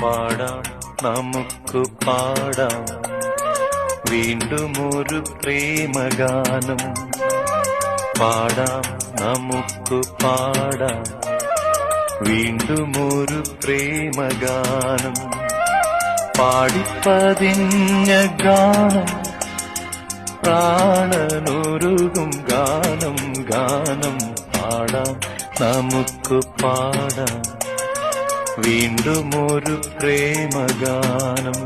പാടാം നമുക്ക് പാടാം വീണ്ടും ഒരു പ്രേമഗാനം. പാടാം നമുക്ക് പാടാം വീണ്ടും ഒരു പ്രേമഗാനം. പാടിപ്പതിഞ്ഞ ഗാനം, പ്രാണനൊരുകും ഗാനം ഗാനം. പാടാം നമുക്ക് പാടാം വീണ്ടും ഒരു പ്രേമഗാനം.